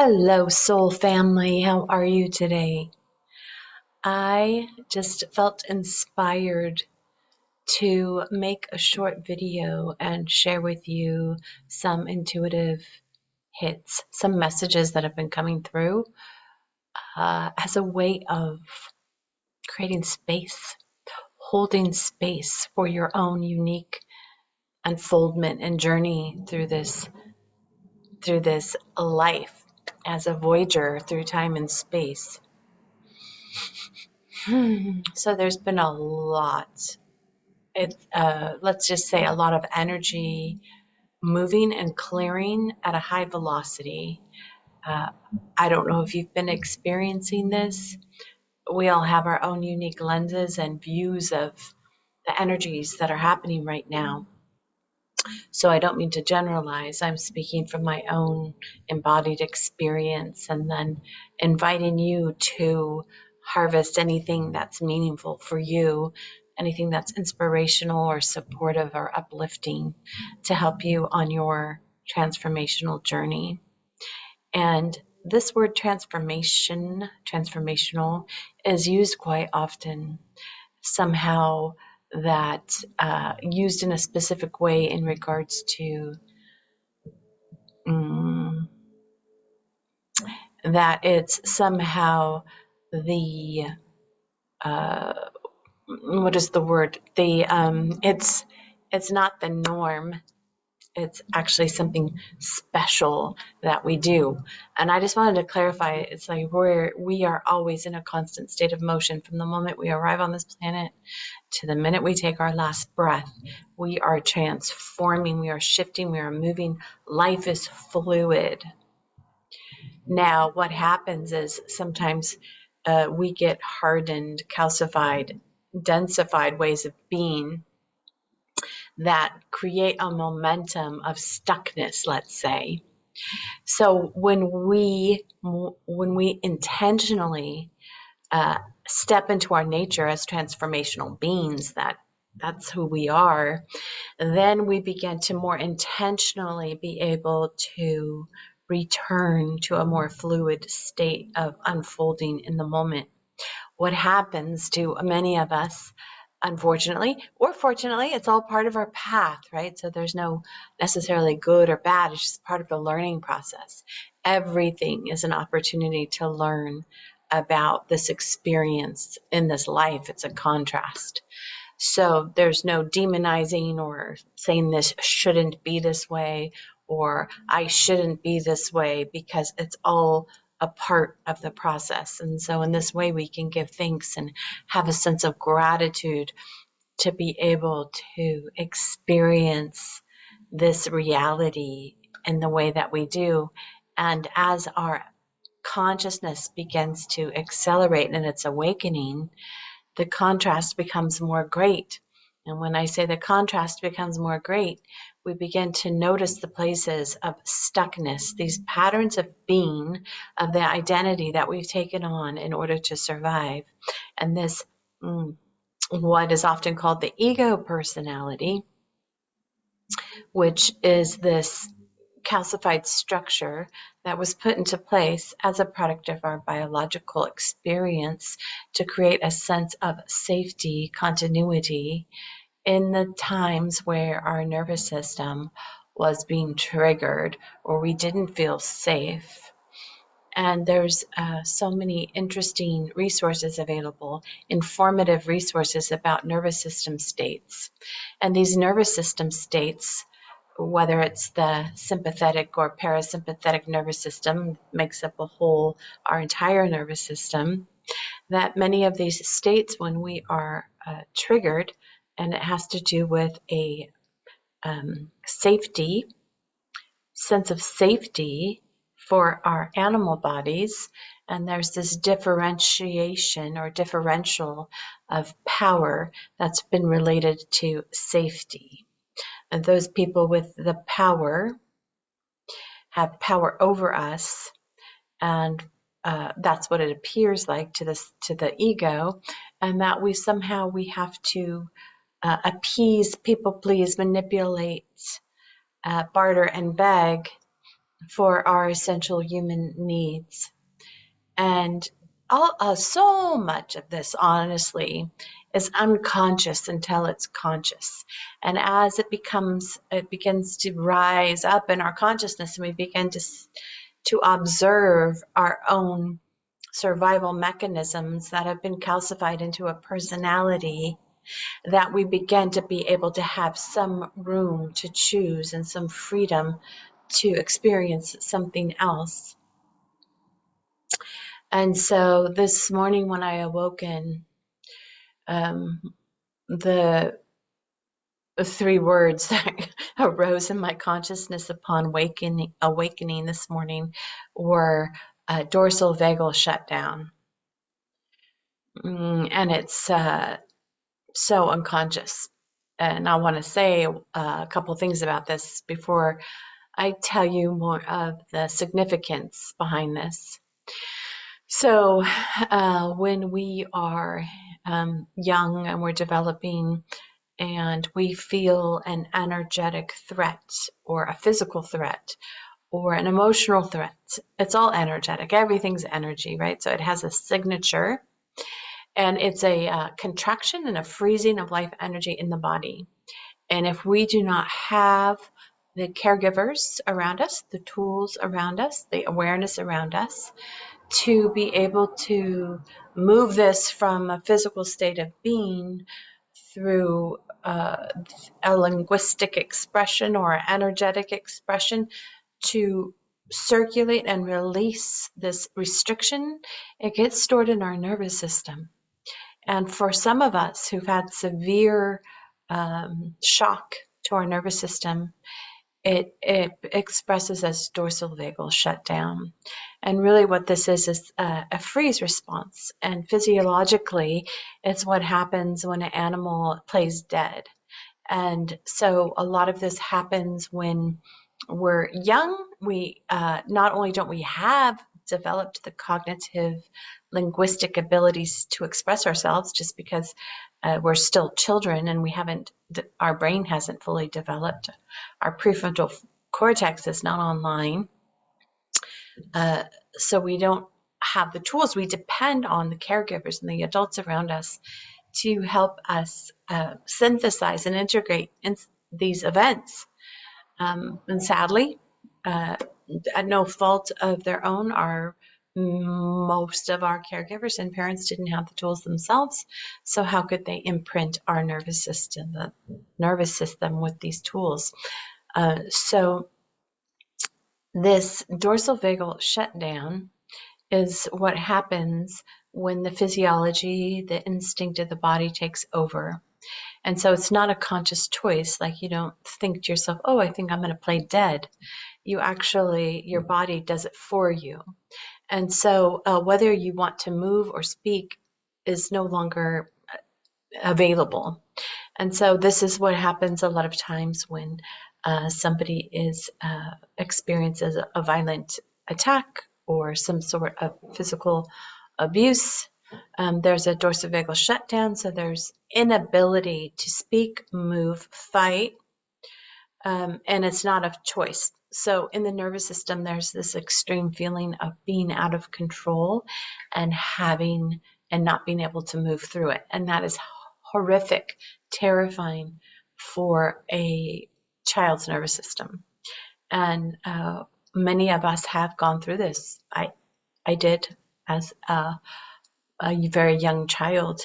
Hello, soul family. How are you today? I just felt inspired to make a short video and share with you some intuitive hits, some messages that have been coming through as a way of creating space, holding space for your own unique unfoldment and journey through this life as a voyager through time and space. So there's been a lot. Let's just say a lot of energy moving and clearing at a high velocity. Uh, I don't know if you've been experiencing this. We all have our own unique lenses and views of the energies that are happening right now. So I don't mean to generalize. I'm speaking from my own embodied experience and then inviting you to harvest anything that's meaningful for you, anything that's inspirational or supportive or uplifting to help you on your transformational journey. And this word transformational, is used quite often, somehow that used in a specific way in regards to mm, that it's somehow the uh, what is the word? It's not the norm. It's actually something special that we do. And I just wanted to clarify, it's like we are always in a constant state of motion from the moment we arrive on this planet to the minute we take our last breath. We are transforming, we are shifting, we are moving. Life is fluid. Now, what happens is sometimes we get hardened, calcified, densified ways of being that create a momentum of stuckness, let's say. So when we intentionally step into our nature as transformational beings, that's who we are, then we begin to more intentionally be able to return to a more fluid state of unfolding in the moment. What happens to many of us, unfortunately or fortunately, it's all part of our path, right? So there's no necessarily good or bad, it's just part of the learning process. Everything is an opportunity to learn about this experience in this life. It's a contrast. So there's no demonizing or saying this shouldn't be this way or I shouldn't be this way, because it's all a part of the process. And so in this way, we can give thanks and have a sense of gratitude to be able to experience this reality in the way that we do. And as our consciousness begins to accelerate in its awakening, the contrast becomes more great. And when I say the contrast becomes more great, we begin to notice the places of stuckness, these patterns of being, of the identity that we've taken on in order to survive. And this, what is often called the ego personality, which is this calcified structure that was put into place as a product of our biological experience to create a sense of safety, continuity in the times where our nervous system was being triggered or we didn't feel safe. And there's so many interesting resources available, informative resources about nervous system states. And these nervous system states, whether it's the sympathetic or parasympathetic nervous system, makes up a whole, our entire nervous system, that many of these states, when we are triggered, and it has to do with a safety, sense of safety for our animal bodies, and there's this differentiation or differential of power that's been related to safety. And those people with the power have power over us, and that's what it appears like to the ego, and that we have to appease, people please, manipulate, barter, and beg for our essential human needs. And so much of this, honestly, is unconscious until it's conscious. And as it begins to rise up in our consciousness, and we begin to observe our own survival mechanisms that have been calcified into a personality, that we begin to be able to have some room to choose and some freedom to experience something else. And so this morning when I awoken, the three words that arose in my consciousness upon awakening this morning were dorsal vagal shutdown. And it's so unconscious. And I want to say a couple things about this before I tell you more of the significance behind this. So when we are young and we're developing and we feel an energetic threat or a physical threat or an emotional threat, it's all energetic. Everything's energy, right? So it has a signature, and it's a contraction and a freezing of life energy in the body. And if we do not have the caregivers around us, the tools around us, the awareness around us, to be able to move this from a physical state of being through a linguistic expression or energetic expression to circulate and release this restriction, it gets stored in our nervous system. And for some of us who've had severe shock to our nervous system, it expresses as dorsal vagal shutdown. And really what this is a freeze response. And physiologically, it's what happens when an animal plays dead. And so a lot of this happens when we're young. We not only don't we have developed the cognitive linguistic abilities to express ourselves just because we're still children and we haven't, our brain hasn't fully developed. Our prefrontal cortex is not online. So we don't have the tools. We depend on the caregivers and the adults around us to help us synthesize and integrate in these events. And sadly, at no fault of their own, most of our caregivers and parents didn't have the tools themselves. So how could they imprint our nervous system with these tools? So this dorsal vagal shutdown is what happens when the physiology, the instinct of the body takes over. And so it's not a conscious choice. Like you don't think to yourself, oh, I think I'm going to play dead. You actually, your body does it for you. And so whether you want to move or speak is no longer available. And so this is what happens a lot of times when somebody experiences a violent attack or some sort of physical abuse. There's a dorsal shutdown, so there's inability to speak, move, fight, and it's not a choice. So in the nervous system, there's this extreme feeling of being out of control and not being able to move through it. And that is horrific, terrifying for a child's nervous system. And many of us have gone through this. I did as a very young child.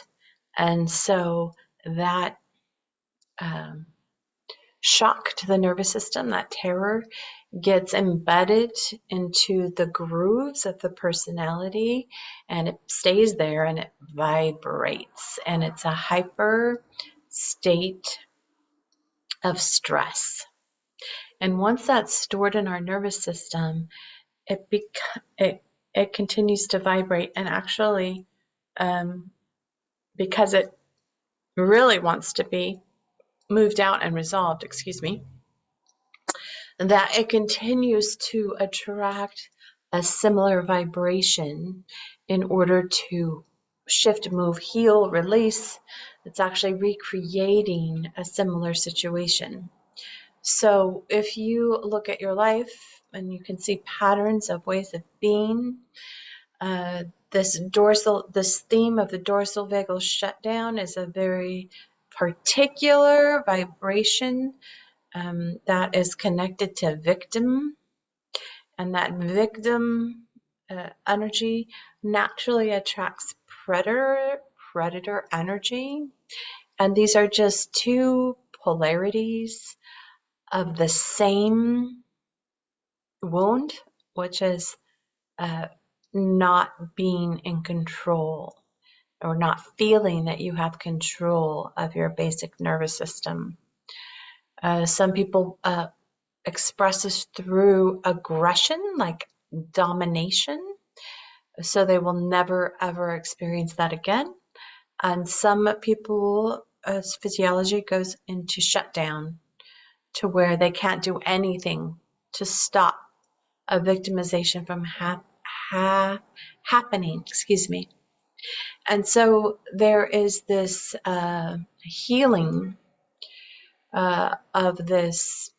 And so that shock to the nervous system, that terror, gets embedded into the grooves of the personality, and it stays there and it vibrates, and it's a hyper state of stress. And once that's stored in our nervous system, it continues to vibrate, and actually because it really wants to be moved out and resolved, that it continues to attract a similar vibration in order to shift, move, heal, release. It's actually recreating a similar situation. So if you look at your life and you can see patterns of ways of being, uh, this theme of the dorsal vagal shutdown is a very particular vibration that is connected to victim, and that victim energy naturally attracts predator energy, and these are just two polarities of the same wound, which is uh, not being in control or not feeling that you have control of your basic nervous system. Some people express this through aggression, like domination, so they will never ever experience that again. And some people, as physiology goes into shutdown, to where they can't do anything to stop a victimization from happening. Excuse me. And so there is this healing of this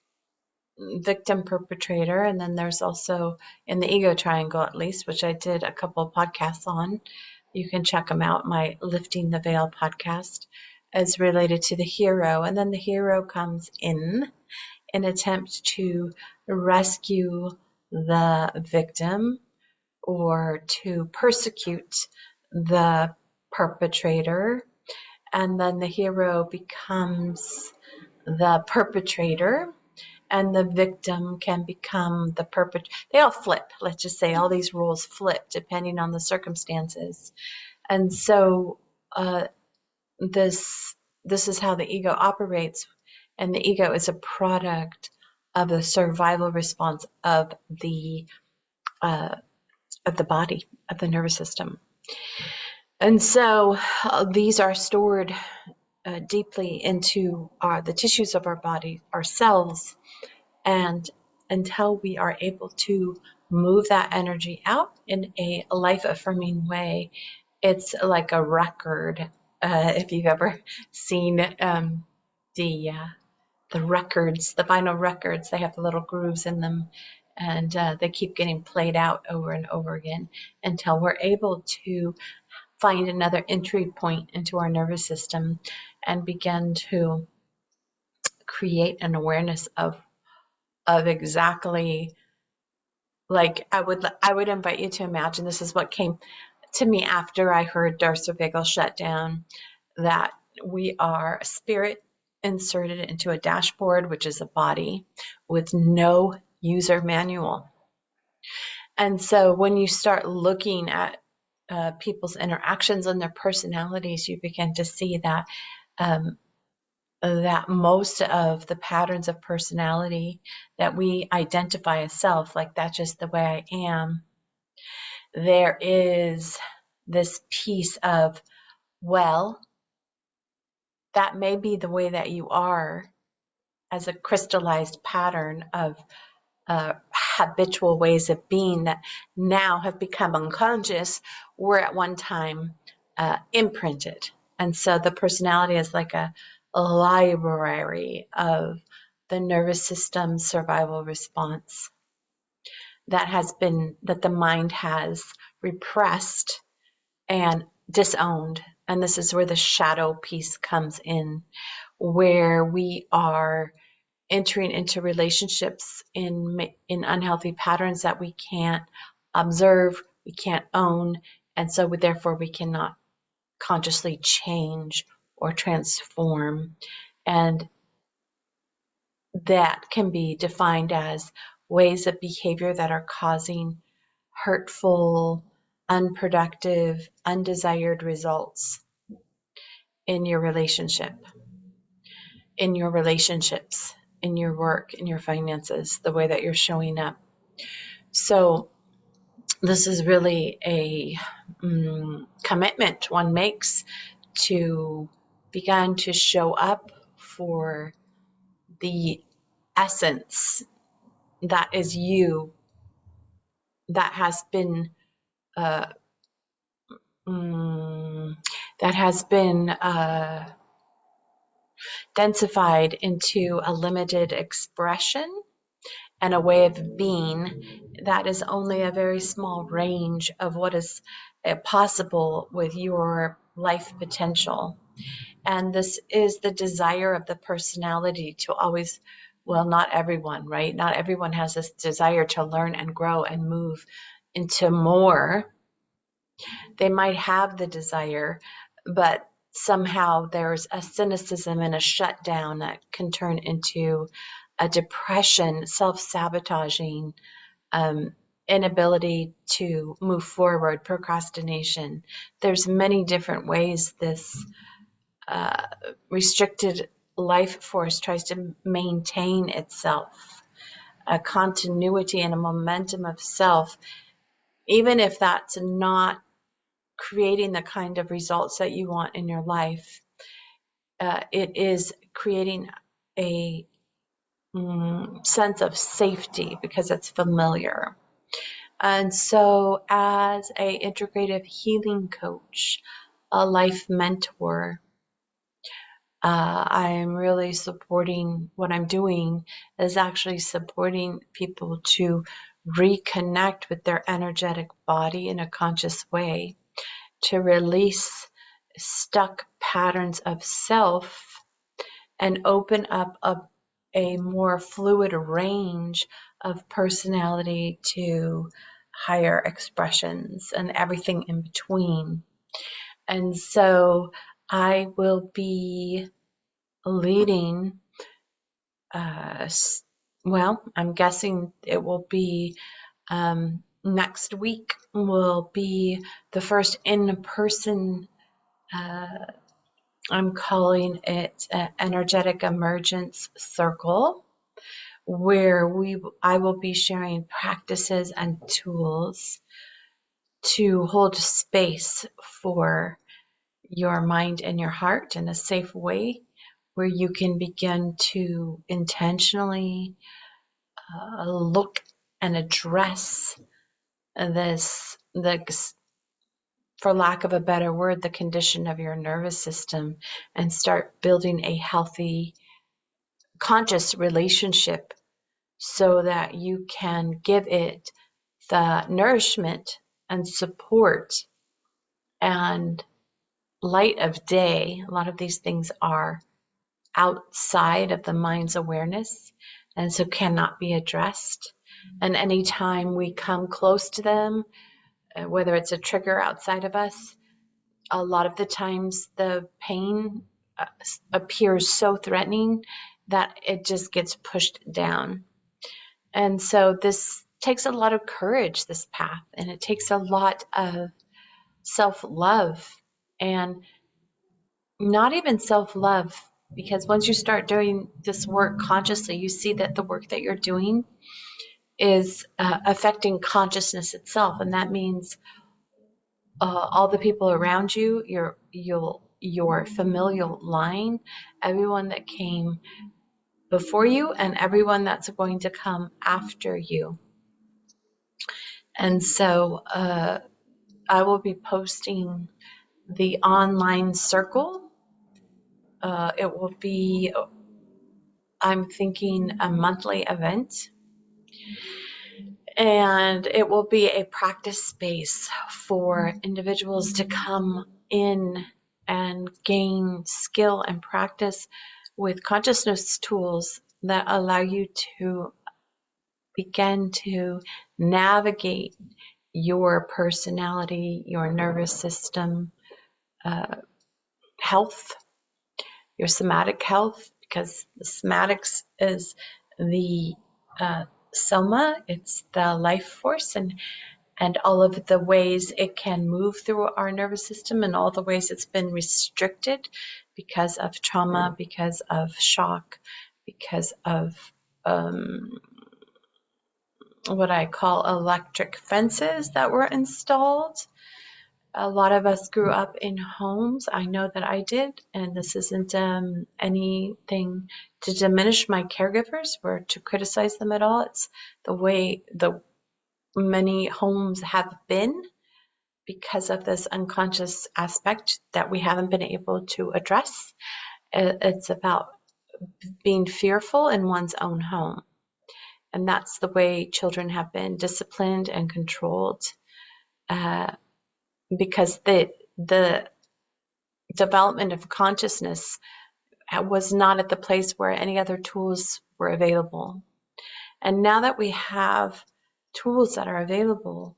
victim perpetrator, and then there's also in the ego triangle, at least, which I did a couple of podcasts on. You can check them out. My Lifting the Veil podcast is related to the hero, and then the hero comes in an attempt to rescue the victim or to persecute the perpetrator, and then the hero becomes the perpetrator, and the victim can become the perpetrator. They all flip. Let's just say all these roles flip depending on the circumstances. And so this is how the ego operates, and the ego is a product of the survival response of the body, of the nervous system. And so these are stored deeply into the tissues of our body, our cells, and until we are able to move that energy out in a life-affirming way, it's like a record. If you've ever seen the records, the vinyl records, they have the little grooves in them, and they keep getting played out over and over again until we're able to find another entry point into our nervous system and begin to create an awareness of exactly, like I would invite you to imagine, this is what came to me after I heard dorsal vagal shutdown, that we are a spirit inserted into a dashboard, which is a body, with no user manual. And so when you start looking at people's interactions and their personalities, you begin to see that that most of the patterns of personality that we identify as self, like that's just the way I am, there is this piece of, well, that may be the way that you are as a crystallized pattern of habitual ways of being that now have become unconscious, were at one time imprinted. And so the personality is like a library of the nervous system survival response that the mind has repressed and disowned. And this is where the shadow piece comes in, where we are entering into relationships in unhealthy patterns that we can't observe, we can't own, and so therefore we cannot consciously change or transform. And that can be defined as ways of behavior that are causing hurtful, unproductive, undesired results in your relationship, in your relationships, in your work, in your finances, the way that you're showing up. So this is really a commitment one makes to begin to show up for the essence that is you, that has been uh, that has been densified into a limited expression and a way of being that is only a very small range of what is possible with your life potential. And this is the desire of the personality to always, well, not everyone, right? Not everyone has this desire to learn and grow and move into more. They might have the desire, but somehow there's a cynicism and a shutdown that can turn into a depression, self-sabotaging, inability to move forward, procrastination. There's many different ways this restricted life force tries to maintain itself, a continuity and a momentum of self, even if that's not creating the kind of results that you want in your life. It is creating a sense of safety because it's familiar. And so as a integrative healing coach, a life mentor, I'm really supporting what I'm doing is actually supporting people to reconnect with their energetic body in a conscious way, to release stuck patterns of self and open up a more fluid range of personality to higher expressions and everything in between. And so I will be leading, well, I'm guessing it will be next week will be the first in-person, I'm calling it an energetic emergence circle, where I will be sharing practices and tools to hold space for your mind and your heart in a safe way, where you can begin to intentionally look and address this, for lack of a better word, the condition of your nervous system, and start building a healthy, conscious relationship so that you can give it the nourishment and support and light of day. A lot of these things are outside of the mind's awareness and so cannot be addressed. And anytime we come close to them, whether it's a trigger outside of us, a lot of the times the pain appears so threatening that it just gets pushed down. And so this takes a lot of courage, this path, and it takes a lot of self-love, and not even self-love, because once you start doing this work consciously, you see that the work that you're doing is affecting consciousness itself, and that means all the people around you, your familial line, everyone that came before you, and everyone that's going to come after you. And so I will be posting the online circle. It will be, I'm thinking, a monthly event. And it will be a practice space for individuals to come in and gain skill and practice with consciousness tools that allow you to begin to navigate your personality, your nervous system, health, your somatic health, because the somatics is the soma, it's the life force, and all of the ways it can move through our nervous system and all the ways it's been restricted because of trauma, because of shock, because of what I call electric fences that were installed. A lot of us grew up in homes. I know that I did, and this isn't anything to diminish my caregivers or to criticize them at all. It's the way the many homes have been because of this unconscious aspect that we haven't been able to address. It's about being fearful in one's own home. And that's the way children have been disciplined and controlled, because the development of consciousness was not at the place where any other tools were available. And now that we have tools that are available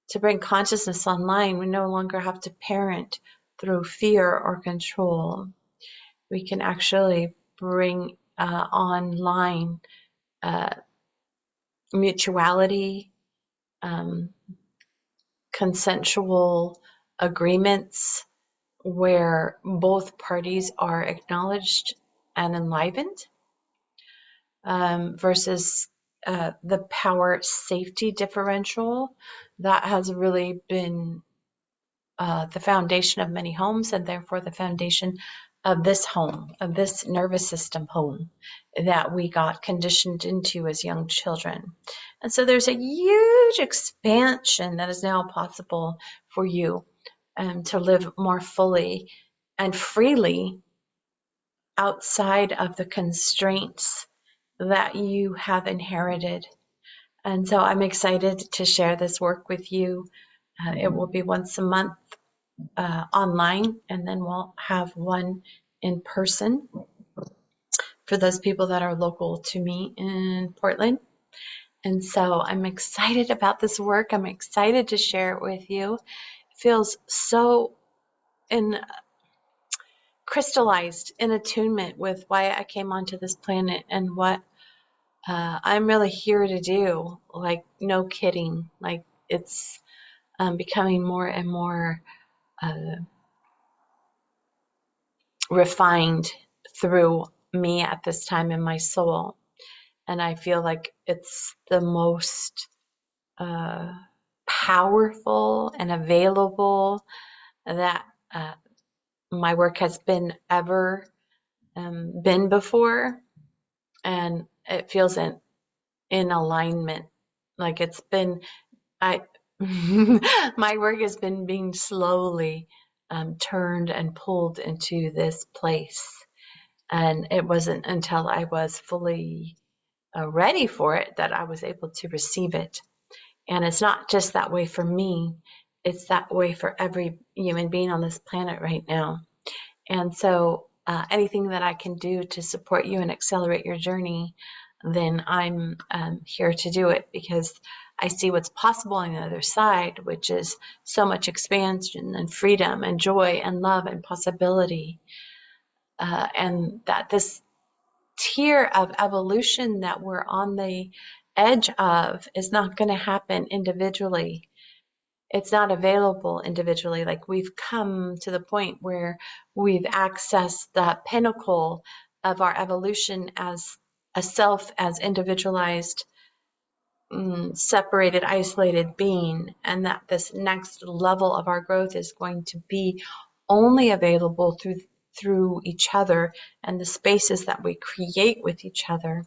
to bring consciousness online, we no longer have to parent through fear or control. We can actually bring online mutuality, consensual agreements where both parties are acknowledged and enlivened, versus the power safety differential that has really been the foundation of many homes, and therefore the foundation of this home, of this nervous system home that we got conditioned into as young children. And so there's a huge expansion that is now possible for you to live more fully and freely outside of the constraints that you have inherited. And so I'm excited to share this work with you. It will be once a month online, and then we'll have one in person for those people that are local to me in Portland. And so I'm excited about this work. I'm excited to share it with you. It feels so crystallized in attunement with why I came onto this planet and what I'm really here to do. Like, no kidding. Like, it's becoming more and more refined through me at this time in my soul. And I feel like it's the most powerful and available that my work has been ever been before. And it feels in alignment. Like it's been, my work has been being slowly turned and pulled into this place. And it wasn't until I was fully ready for it that I was able to receive it. And it's not just that way for me, it's that way for every human being on this planet right now. And so anything that I can do to support you and accelerate your journey, then I'm here to do it, because I see what's possible on the other side, which is so much expansion and freedom and joy and love and possibility. And that this tier of evolution that we're on the edge of is not going to happen individually. It's not available individually. Like, we've come to the point where we've accessed the pinnacle of our evolution as a self, as individualized, separated, isolated being, and that this next level of our growth is going to be only available through each other and the spaces that we create with each other,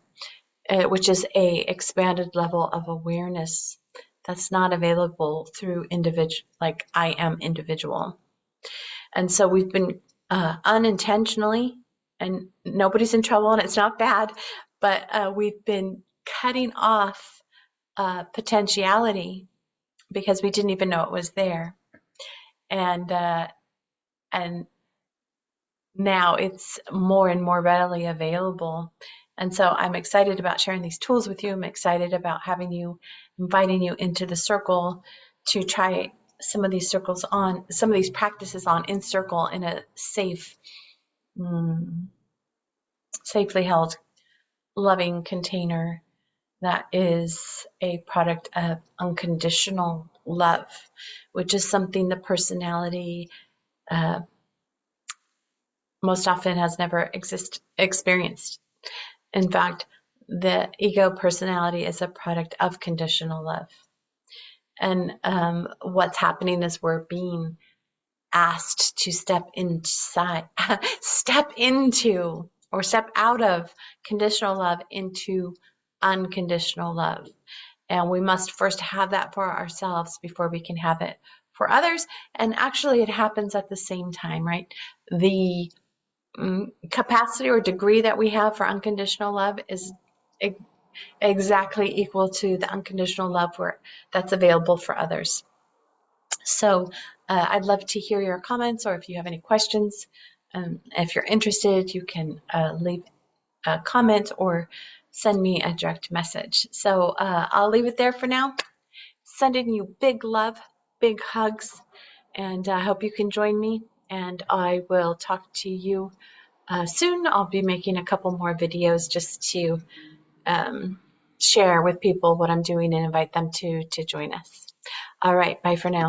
which is a expanded level of awareness that's not available through individual, like I am individual. And so we've been unintentionally, and nobody's in trouble and it's not bad, but we've been cutting off potentiality because we didn't even know it was there. And now it's more and more readily available. And so I'm excited about sharing these tools with you. I'm excited about inviting you into the circle to try some of these practices on in circle in a safe, safely held, loving container that is a product of unconditional love, which is something the personality most often has never experienced. In fact, the ego personality is a product of conditional love. And what's happening is we're being asked to step out of conditional love into unconditional love. And we must first have that for ourselves before we can have it for others. And actually, it happens at the same time, right? The capacity or degree that we have for unconditional love is exactly equal to the unconditional love that's available for others. So I'd love to hear your comments, or if you have any questions. If you're interested, you can leave a comment or send me a direct message. So I'll leave it there for now. Sending you big love, big hugs, and I hope you can join me. And I will talk to you soon. I'll be making a couple more videos just to share with people what I'm doing and invite them to join us. All right, bye for now.